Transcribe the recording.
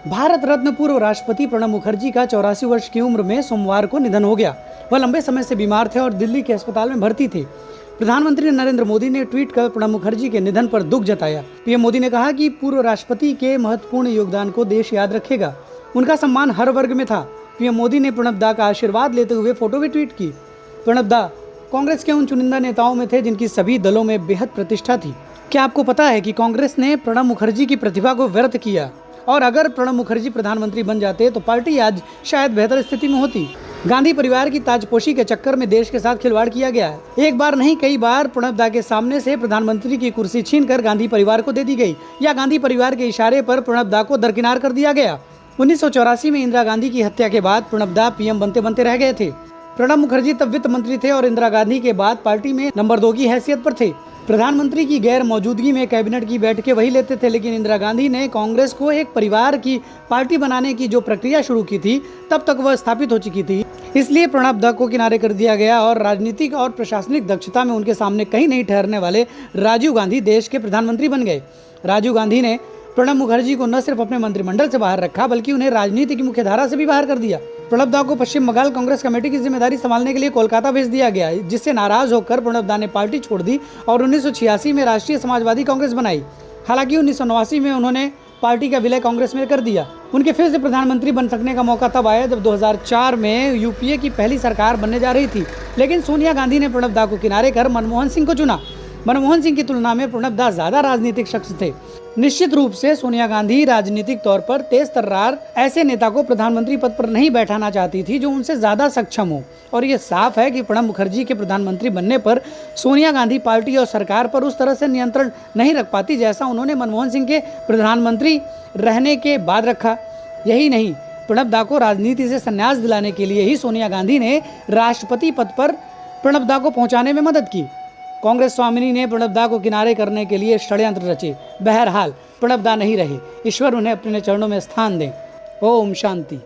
भारत रत्न पूर्व राष्ट्रपति प्रणब मुखर्जी का 84 वर्ष की उम्र में सोमवार को निधन हो गया। वह लंबे समय से बीमार थे और दिल्ली के अस्पताल में भर्ती थे। प्रधानमंत्री नरेंद्र मोदी ने ट्वीट कर प्रणब मुखर्जी के निधन पर दुख जताया। पीएम मोदी ने कहा कि पूर्व राष्ट्रपति के महत्वपूर्ण योगदान को देश याद रखेगा। उनका सम्मान हर वर्ग में था। पीएम मोदी ने प्रणब दा का आशीर्वाद लेते हुए फोटो भी ट्वीट की। प्रणब दा कांग्रेस के उन चुनिंदा नेताओं में थे जिनकी सभी दलों में बेहद प्रतिष्ठा थी। क्या आपको पता है कि कांग्रेस ने प्रणब मुखर्जी की प्रतिभा को व्यर्थ किया और अगर प्रणब मुखर्जी प्रधानमंत्री बन जाते तो पार्टी आज शायद बेहतर स्थिति में होती। गांधी परिवार की ताजपोशी के चक्कर में देश के साथ खिलवाड़ किया गया है। एक बार नहीं कई बार प्रणब दा के सामने से प्रधानमंत्री की कुर्सी छीनकर गांधी परिवार को दे दी गई या गांधी परिवार के इशारे पर प्रणब दा को दरकिनार कर दिया गया। 1984 में इंदिरा गांधी की हत्या के बाद प्रणब दा पीएम बनते बनते रह गए थे। प्रणब मुखर्जी तब वित्त मंत्री थे और इंदिरा गांधी के बाद पार्टी में नंबर 2 की हैसियत पर थे। प्रधानमंत्री की गैर मौजूदगी में कैबिनेट की बैठकें वही लेते थे, लेकिन इंदिरा गांधी ने कांग्रेस को एक परिवार की पार्टी बनाने की जो प्रक्रिया शुरू की थी तब तक वह स्थापित हो चुकी थी। इसलिए प्रणब दा को किनारे कर दिया गया और राजनीतिक और प्रशासनिक दक्षता में उनके सामने कहीं नहीं ठहरने वाले राजीव गांधी देश के प्रधानमंत्री बन गए। राजीव गांधी ने प्रणब मुखर्जी को न सिर्फ अपने मंत्रिमंडल से बाहर रखा बल्कि उन्हें राजनीति की मुख्य धारा से भी बाहर कर दिया। प्रणब दा को पश्चिम बंगाल कांग्रेस कमेटी की जिम्मेदारी संभालने के लिए कोलकाता भेज दिया गया, जिससे नाराज होकर प्रणब दा ने पार्टी छोड़ दी और 1986 में राष्ट्रीय समाजवादी कांग्रेस बनाई। हालांकि 1989 में उन्होंने पार्टी का विलय कांग्रेस में कर दिया। उनके फिर से प्रधानमंत्री बन सकने का मौका तब आया जब 2004 में यूपीए की पहली सरकार बनने जा रही थी, लेकिन सोनिया गांधी ने प्रणब दा को किनारे कर मनमोहन सिंह को चुना। मनमोहन सिंह की तुलना में प्रणब दा ज्यादा राजनीतिक शख्स थे। निश्चित रूप से सोनिया गांधी राजनीतिक तौर पर तेज तर्रार ऐसे नेता को प्रधानमंत्री पद पर नहीं बैठाना चाहती थी जो उनसे ज्यादा सक्षम हो, और ये साफ है कि प्रणब मुखर्जी के प्रधानमंत्री बनने पर सोनिया गांधी पार्टी और सरकार पर उस तरह से नियंत्रण नहीं रख पाती जैसा उन्होंने मनमोहन सिंह के प्रधानमंत्री रहने के बाद रखा। यही नहीं, प्रणब दा को राजनीति से संन्यास दिलाने के लिए ही सोनिया गांधी ने राष्ट्रपति पद पर प्रणब दा को पहुंचाने में मदद की। कांग्रेस स्वामिनी ने प्रणब दा को किनारे करने के लिए षड्यंत्र रचे। बहरहाल प्रणब दा नहीं रहे। ईश्वर उन्हें अपने चरणों में स्थान दें। ओम शांति।